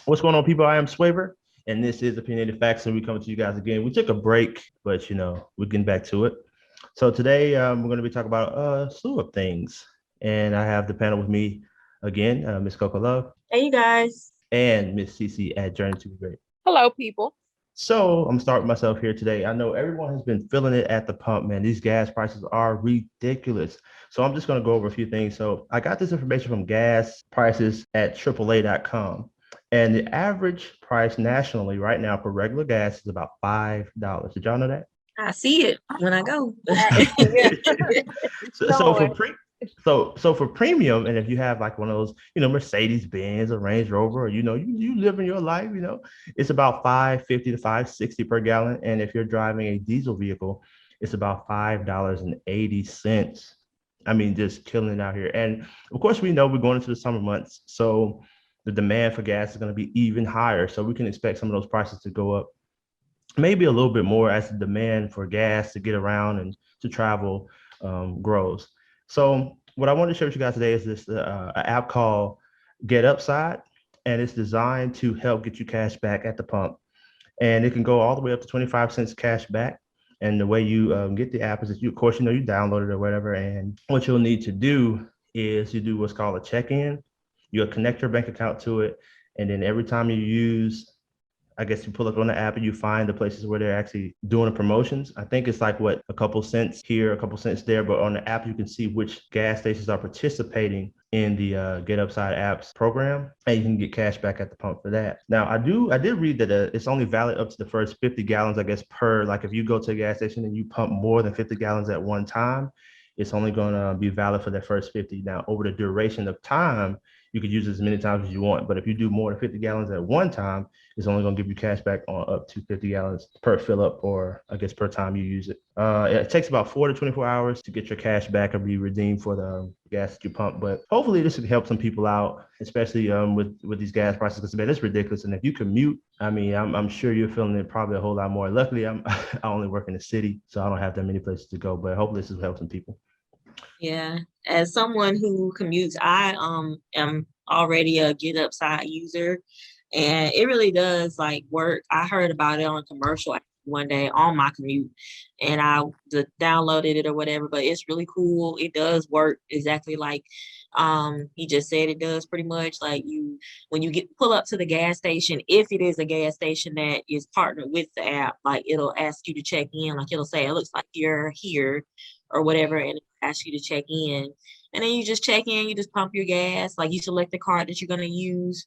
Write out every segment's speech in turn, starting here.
What's going on, people? I am Swavor, and this is Opinionated Facts, and we coming to you guys again. We took a break, but we're getting back to it. So today we're going to be talking about a slew of things, and I have the panel with me again, Miss Coco Love Hey, you guys. and Miss CC at Journey to be Great. Hello, people. So I'm gonna start with myself here today. I know everyone has been feeling it at the pump, man. These gas prices are ridiculous. So I'm just gonna go over a few things. So I got this information from gas prices at AAA.com. And the average price nationally right now for regular gas is about $5. Did y'all know that? I see it when I go. So for so for premium, and if you have like one of those, Mercedes Benz or Range Rover, or you live in your life, it's about 550 to 560 per gallon. And if you're driving a diesel vehicle, it's about $5.80. I mean, just killing it out here. And of course, we know we're going into the summer months, so the demand for gas is going to be even higher. So we can expect some of those prices to go up maybe a little bit more as the demand for gas to get around and to travel grows. So what I want to share with you guys today is this an app called Get Upside, and it's designed to help get you cash back at the pump. And it can go all the way up to 25 cents cash back. And the way you get the app is that of course, you download it or whatever. And what you'll need to do is you do what's called a check-in. You'll connect your bank account to it. And then every time you use, I guess you pull up on the app and you find the places where they're actually doing the promotions. I think it's like a couple cents here, a couple cents there, but on the app you can see which gas stations are participating in the Get Upside apps program, and you can get cash back at the pump for that. Now I did read that it's only valid up to the first 50 gallons, I guess, per, like if you go to a gas station and you pump more than 50 gallons at one time, it's only going to be valid for that first 50. Now over the duration of time, you could use it as many times as you want. But if you do more than 50 gallons at one time, it's only going to give you cash back on up to 50 gallons per fill up, or I guess per time you use it. It takes about 4 to 24 hours to get your cash back or be redeemed for the gas that you pump. But hopefully this would help some people out, especially with these gas prices, because man, it's ridiculous. And if you commute, I mean, I'm sure you're feeling it probably a whole lot more. Luckily, I only work in the city, so I don't have that many places to go. But hopefully this will help some people. Yeah. As someone who commutes, I am already a Get Upside user, and it really does like work. I heard about it on a commercial one day on my commute, and I downloaded it or whatever, but it's really cool. It does work exactly like he just said it does, pretty much. Like, when you pull up to the gas station, if it is a gas station that is partnered with the app, like it'll ask you to check in. Like it'll say it looks like you're here or whatever, and it asks you to check in. And then you just check in, you just pump your gas, like you select the card that you're gonna use,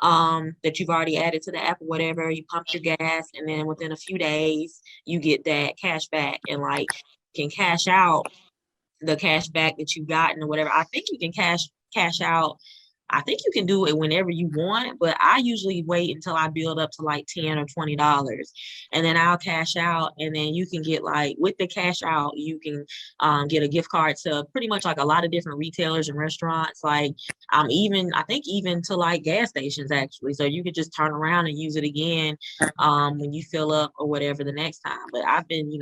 that you've already added to the app or whatever. You pump your gas, and then within a few days you get that cash back, and like you can cash out the cash back that you've gotten or whatever. I think you can cash out. I think you can do it whenever you want, but I usually wait until I build up to like $10 or $20, and then I'll cash out. And then you can get, like, with the cash out, you can get a gift card to pretty much like a lot of different retailers and restaurants. Like, I think even to like gas stations actually. So you could just turn around and use it again when you fill up or whatever the next time. But I've been,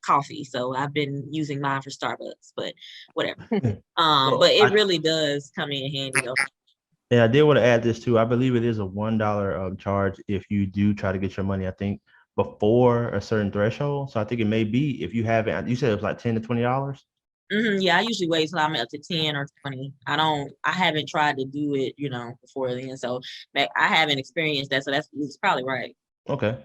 coffee, so I've been using mine for Starbucks, but whatever. But it really does come in handy though. Yeah, I did want to add this too. I believe it is a $1 charge if you do try to get your money, I think, before a certain threshold. So I think it may be, if you haven't, you said it was like $10 to $20. Yeah, I usually wait till I'm up to 10 or 20. I haven't tried to do it, before then. So I haven't experienced that. So it's probably right. Okay.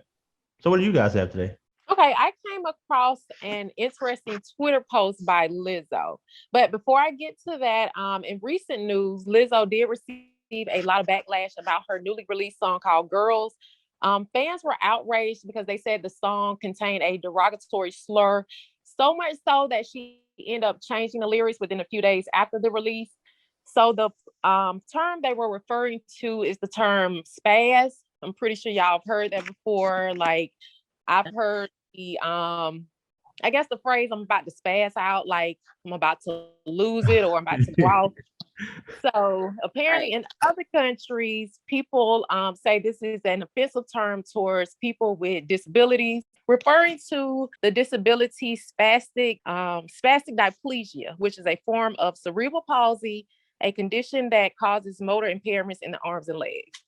So what do you guys have today? Okay, I came across an interesting Twitter post by Lizzo. But before I get to that, in recent news, Lizzo did receive a lot of backlash about her newly released song called Girls. Fans were outraged because they said the song contained a derogatory slur, so much so that she ended up changing the lyrics within a few days after the release. So the term they were referring to is the term spaz. I'm pretty sure y'all have heard that before. Like, I've heard I guess the phrase "I'm about to spaz out," like I'm about to lose it or I'm about to go off. So apparently in other countries, people say this is an offensive term towards people with disabilities, referring to the disability spastic diplegia, which is a form of cerebral palsy, a condition that causes motor impairments in the arms and legs.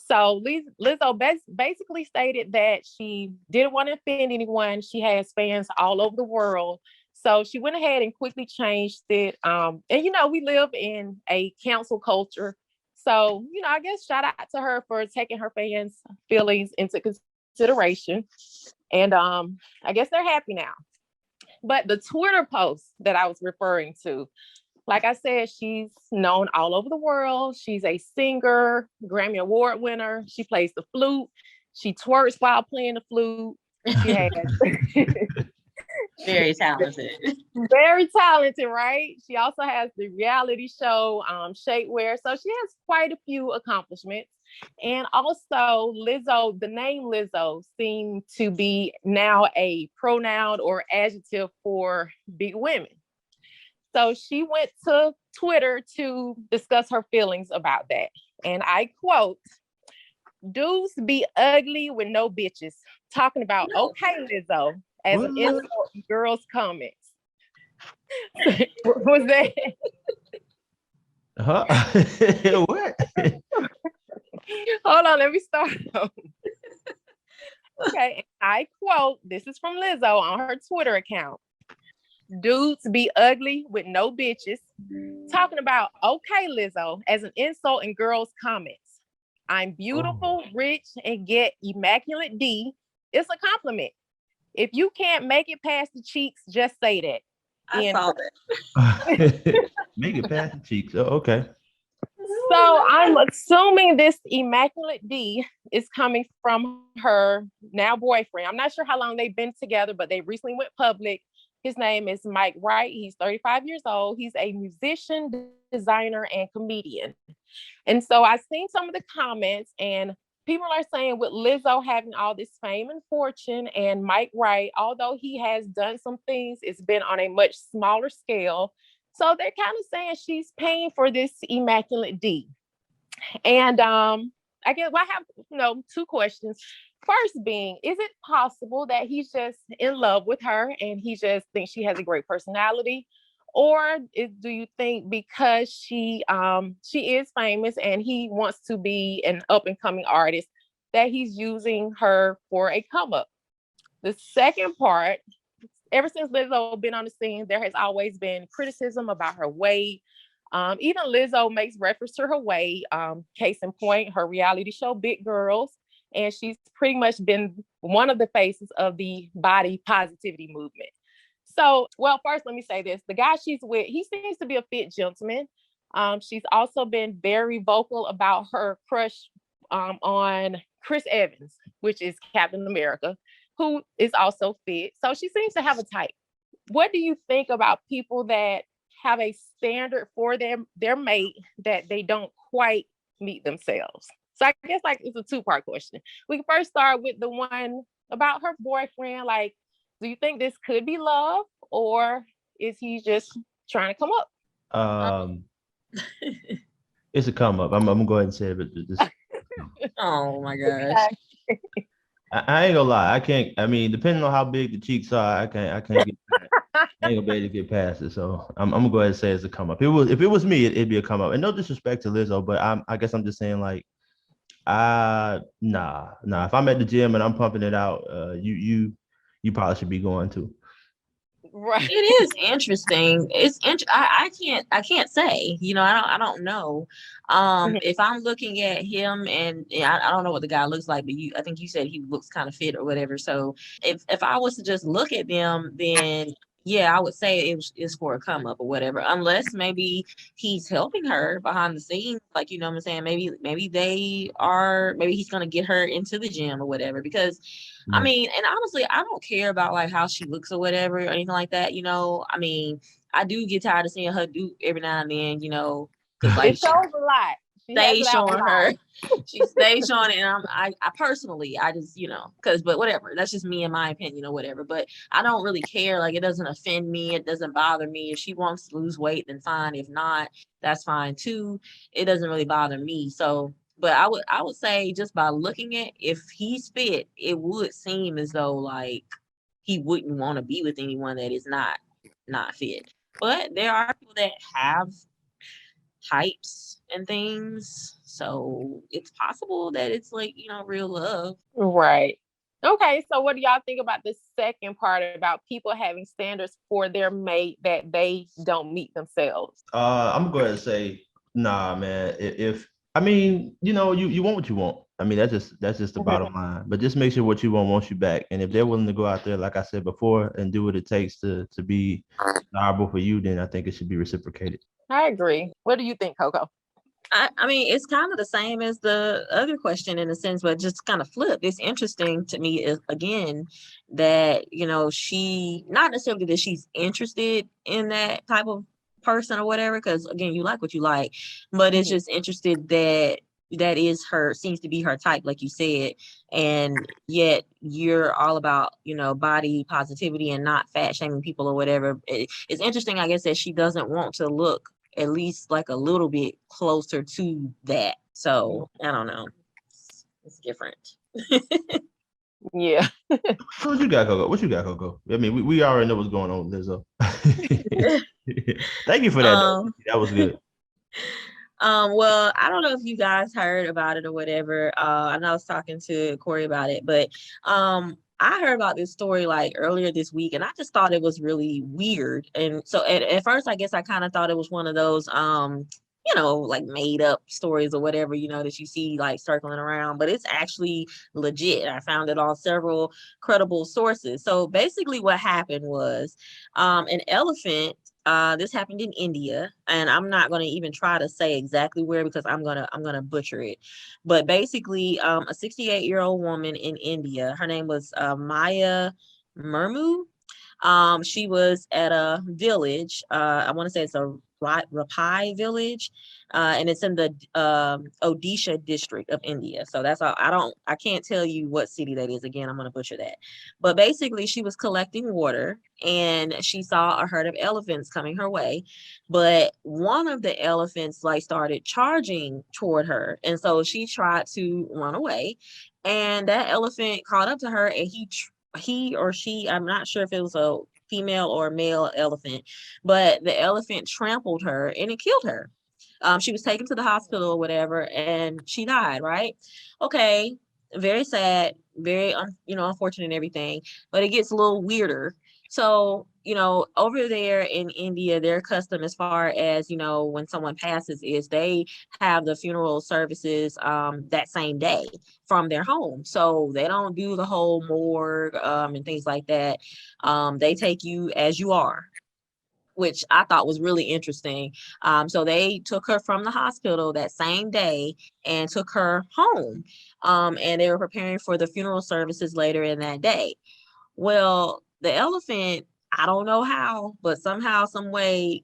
So Lizzo basically stated that she didn't want to offend anyone. She has fans all over the world. So she went ahead and quickly changed it. And, we live in a cancel culture. So, I guess shout out to her for taking her fans' feelings into consideration. And I guess they're happy now. But the Twitter post that I was referring to, like I said, she's known all over the world. She's a singer, Grammy Award winner. She plays the flute. She twerks while playing the flute. She has very talented. Very talented, right? She also has the reality show, Shapewear. So she has quite a few accomplishments. And also Lizzo, the name Lizzo seemed to be now a pronoun or adjective for big women. So she went to Twitter to discuss her feelings about that. And I quote, "Dudes be ugly with no bitches." Talking about, okay, Lizzo, as an insult in girls' comments. What was that? What? Hold on, let me start. Okay, I quote, this is from Lizzo on her Twitter account. "Dudes be ugly with no bitches." Talking about, okay, Lizzo, as an insult in girls' comments. "I'm beautiful, rich, and get immaculate D. It's a compliment. If you can't make it past the cheeks, just say that." I saw that. Make it past the cheeks. Oh, okay. So I'm assuming this immaculate D is coming from her now boyfriend. I'm not sure how long they've been together, but they recently went public. His name is Mike Wright. He's 35 years old. He's a musician, designer, and comedian. And so I've seen some of the comments, and people are saying with Lizzo having all this fame and fortune, and Mike Wright, although he has done some things, it's been on a much smaller scale. So they're kind of saying she's paying for this immaculate D. And I guess I have two questions. First being, is it possible that he's just in love with her and he just thinks she has a great personality? Or do you think because she is famous and he wants to be an up-and-coming artist that he's using her for a come-up? The second part, ever since Lizzo been on the scene, there has always been criticism about her weight. Even Lizzo makes reference to her weight. Case in point, her reality show, Big Girls. And she's pretty much been one of the faces of the body positivity movement. So, well, first, let me say this. The guy she's with, he seems to be a fit gentleman. She's also been very vocal about her crush on Chris Evans, which is Captain America, who is also fit. So she seems to have a type. What do you think about people that have a standard for their mate that they don't quite meet themselves? So I guess it's a two-part question. We can first start with the one about her boyfriend. Like, do you think this could be love, or is he just trying to come up? It's a come up. I'm gonna go ahead and say it, but this. Oh my gosh. I ain't gonna lie. I can't. I mean, depending on how big the cheeks are, I can't get. I ain't gonna be able to get past it. So I'm gonna go ahead and say it's a come up. If it was me, it'd be a come up. And no disrespect to Lizzo, but I guess I'm just saying like, nah. If I'm at the gym and I'm pumping it out, you probably should be going to. Right. It is interesting. I can't say, I don't know. If I'm looking at him and I don't know what the guy looks like, but I think you said he looks kind of fit or whatever. So if I was to just look at them, then yeah, I would say it's for a come up or whatever, unless maybe he's helping her behind the scenes. Like, you know what I'm saying? Maybe he's going to get her into the gym or whatever, because I mean, and honestly, I don't care about like how she looks or whatever or anything like that. I mean, I do get tired of seeing her do every now and then, because like it shows a lot. She stays showing it, and I personally, I just, but whatever, that's just me and my opinion or whatever. But I don't really care. Like, it doesn't offend me. It doesn't bother me. If she wants to lose weight, then fine. If not, that's fine too. It doesn't really bother me. So. But I would say, just by looking at, if he's fit, it would seem as though like he wouldn't want to be with anyone that is not fit. But there are people that have types and things. So it's possible that it's like, real love. Right. Okay, so what do y'all think about the second part about people having standards for their mate that they don't meet themselves? I'm gonna go ahead and say, nah, man. If I mean, you want what you want. I mean, that's just the bottom line. But just make sure what you want wants you back. And if they're willing to go out there, like I said before, and do what it takes to be desirable for you, then I think it should be reciprocated. I agree. What do you think, Coco? I mean, it's kind of the same as the other question in a sense, but just kind of flip. It's interesting to me is again that, she not necessarily that she's interested in that type of person or whatever, because again, you like what you like, but it's just interested that seems to be her type, like you said, and yet you're all about, body positivity and not fat shaming people or whatever. It's interesting, I guess, that she doesn't want to look at least like a little bit closer to that. So I don't know. It's different. Yeah. So what you got, Coco? I mean, we already know what's going on with Lizzo. Thank you for that. That was good. Well, I don't know if you guys heard about it or whatever. I know I was talking to Corey about it, but I heard about this story like earlier this week, and I just thought it was really weird. And so at first, I guess I kind of thought it was one of those like made up stories or whatever, that you see like circling around, but it's actually legit. I found it on several credible sources. So basically what happened was an elephant, this happened in India, and I'm not going to even try to say exactly where because I'm gonna butcher it. But basically, a 68-year-old woman in India, her name was Maya Murmu. She was at a village. I want to say it's a Rapai village, and it's in the Odisha district of India. So that's all. I can't tell you what city that is. Again, I'm going to butcher that. But basically, she was collecting water, and she saw a herd of elephants coming her way. But one of the elephants like started charging toward her, and so she tried to run away. And that elephant caught up to her, and he or she, I'm not sure if it was a female or a male elephant, but the elephant trampled her and it killed her. She was taken to the hospital or whatever, and she died, right? Okay, very sad, very unfortunate and everything, but it gets a little weirder. So, over there in India, their custom as far as, when someone passes is they have the funeral services that same day from their home. So they don't do the whole morgue and things like that. They take you as you are, which I thought was really interesting. So they took her from the hospital that same day and took her home. And they were preparing for the funeral services later in that day. Well, the elephant, I don't know how, but somehow, some way,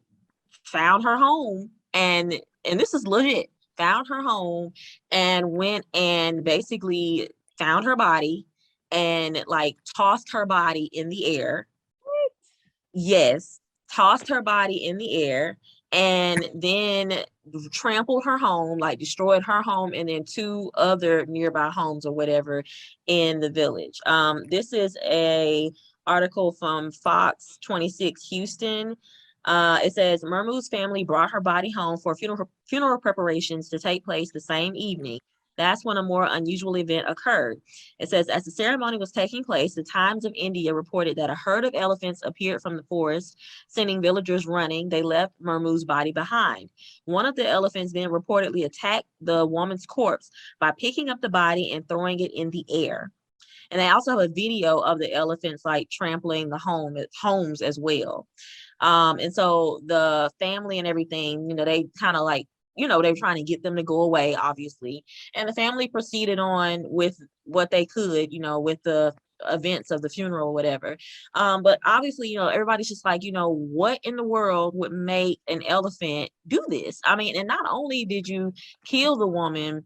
found her home, and this is legit, found her home and went and basically found her body and like tossed her body in the air. Yes, tossed her body in the air and then trampled her home, like destroyed her home and then two other nearby homes or whatever in the village. This is a article from Fox 26 Houston. It says Murmu's family brought her body home for funeral preparations to take place the same evening. That's when a more unusual event occurred. It says, as the ceremony was taking place, the Times of India reported that a herd of elephants appeared from the forest, sending villagers running. They left Murmu's body behind. One of the elephants then reportedly attacked the woman's corpse by picking up the body and throwing it in the air. And they also have a video of the elephants like trampling the homes as well. And so the family and everything, they kind of like, they were trying to get them to go away, obviously. And the family proceeded on with what they could, with the events of the funeral or whatever. But obviously, everybody's just like, what in the world would make an elephant do this? I mean, and not only did you kill the woman,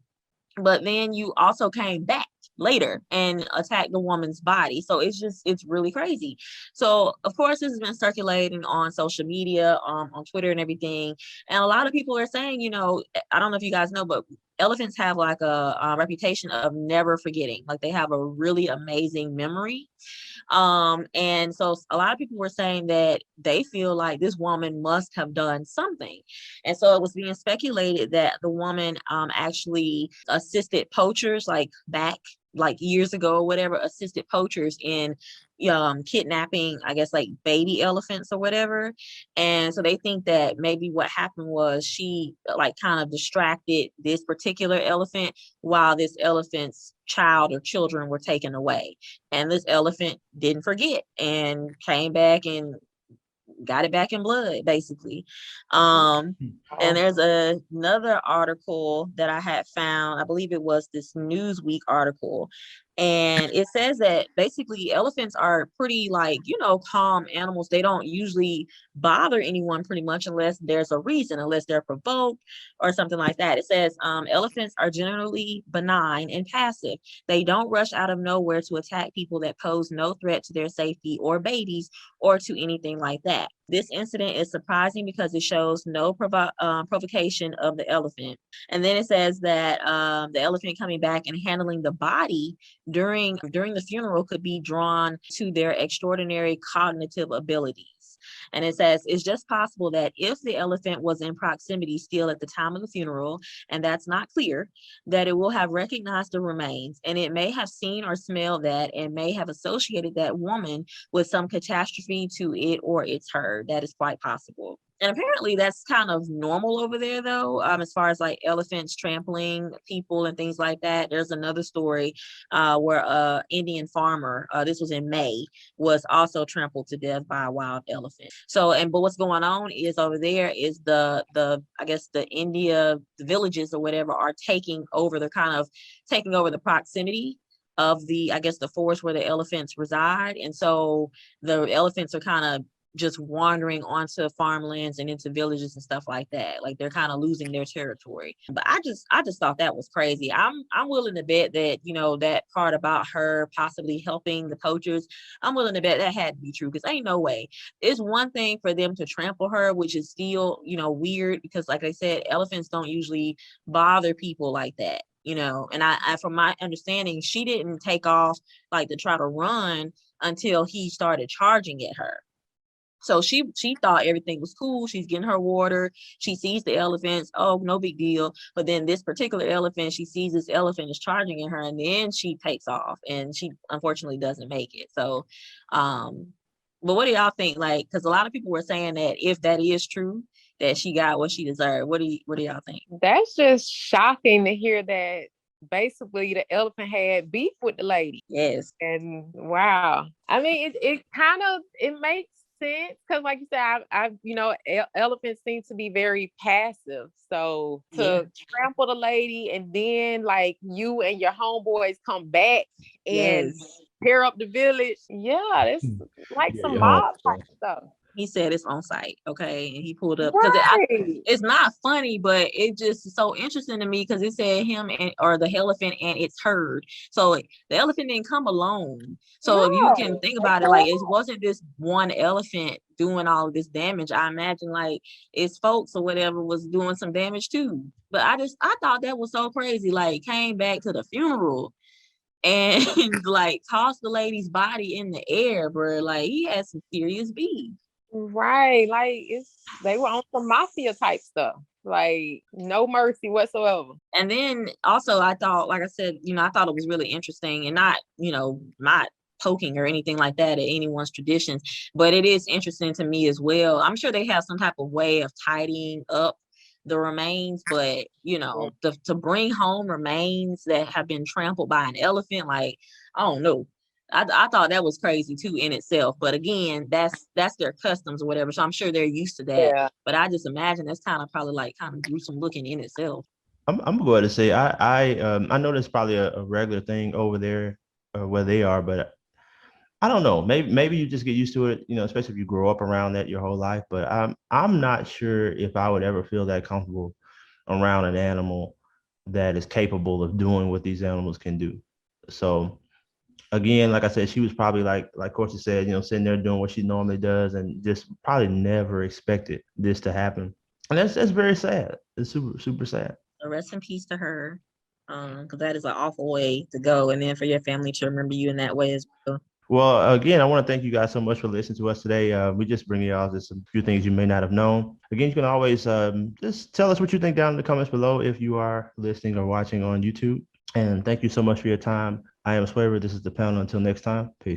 but then you also came back later and attacked the woman's body. So it's really crazy. So of course this has been circulating on social media, on Twitter and everything. And a lot of people are saying, I don't know if you guys know, but elephants have like a reputation of never forgetting. Like they have a really amazing memory. And so a lot of people were saying that they feel like this woman must have done something. And so it was being speculated that the woman actually assisted poachers like back like years ago or whatever, assisted poachers in kidnapping, I guess, like baby elephants or whatever. And so they think that maybe what happened was she like kind of distracted this particular elephant while this elephant's child or children were taken away. And this elephant didn't forget and came back and got it back in blood, basically. And there's another article that I had found, I believe it was this Newsweek article, and it says that basically elephants are pretty like, calm animals. They don't usually bother anyone pretty much unless there's a reason, unless they're provoked or something like that. It says elephants are generally benign and passive. They don't rush out of nowhere to attack people that pose no threat to their safety or babies or to anything like that. This incident is surprising because it shows no provocation of the elephant. And then it says that the elephant coming back and handling the body during the funeral could be drawn to their extraordinary cognitive abilities. And it says it's just possible that if the elephant was in proximity still at the time of the funeral, and that's not clear, that it will have recognized the remains, and it may have seen or smelled that, and may have associated that woman with some catastrophe to it or its herd. That is quite possible. And apparently that's kind of normal over there, though, as far as like elephants trampling people and things like that. There's another story where an Indian farmer, this was in May, was also trampled to death by a wild elephant. So, but what's going on is over there is the I guess the villages or whatever are taking over. They're kind of taking over the proximity of the forest where the elephants reside. And so the elephants are kind of just wandering onto farmlands and into villages and stuff like that. Like they're kind of losing their territory. But I just thought that was crazy. I'm willing to bet that, that part about her possibly helping the poachers, I'm willing to bet that had to be true, because ain't no way. It's one thing for them to trample her, which is still, weird, because like I said, elephants don't usually bother people like that. And I from my understanding, she didn't take off like to try to run until he started charging at her. So she thought everything was cool. She's getting her water. She sees the elephants. Oh, no big deal. But then this particular elephant, she sees this elephant is charging at her, and then she takes off, and she unfortunately doesn't make it. So, but what do y'all think? Like, because a lot of people were saying that if that is true, that she got what she deserved. What do y'all think? That's just shocking to hear that. Basically, the elephant had beef with the lady. Yes. And wow. I mean, it kind of makes sense, because like you said, elephants seem to be very passive. So to trample the lady, and then like you and your homeboys come back and tear up the village. Yeah, it's like some mob type stuff. He said it's on site, okay? And he pulled up because it's not funny, but it just is so interesting to me because it said him or the elephant and its herd. So the elephant didn't come alone. So if you can think about it, like it wasn't this one elephant doing all of this damage. I imagine like its folks or whatever was doing some damage too. But I thought that was so crazy. Like came back to the funeral and like tossed the lady's body in the air, bro. Like he had some serious beef. Right, like they were on some mafia type stuff, like no mercy whatsoever. And then also I thought, like I said, I thought it was really interesting, and not poking or anything like that at anyone's traditions, but it is interesting to me as well. I'm sure they have some type of way of tidying up the remains, but to bring home remains that have been trampled by an elephant, like I don't know. I thought that was crazy too in itself, but again, that's their customs or whatever, so I'm sure they're used to that. Yeah. But I just imagine that's kind of gruesome looking in itself. I'm gonna go ahead and say I know that's probably a regular thing over there where they are, but I don't know. Maybe you just get used to it, especially if you grow up around that your whole life. But I'm not sure if I would ever feel that comfortable around an animal that is capable of doing what these animals can do. So again, like I said, she was probably like Corsi said, sitting there doing what she normally does, and just probably never expected this to happen. And that's very sad. It's super, super sad. So rest in peace to her, because that is an awful way to go. And then for your family to remember you in that way as well. Well, again, I want to thank you guys so much for listening to us today. We just bring y'all just a few things you may not have known. Again, you can always just tell us what you think down in the comments below if you are listening or watching on YouTube. And thank you so much for your time. I am Swavor. This is The Panel. Until next time, peace.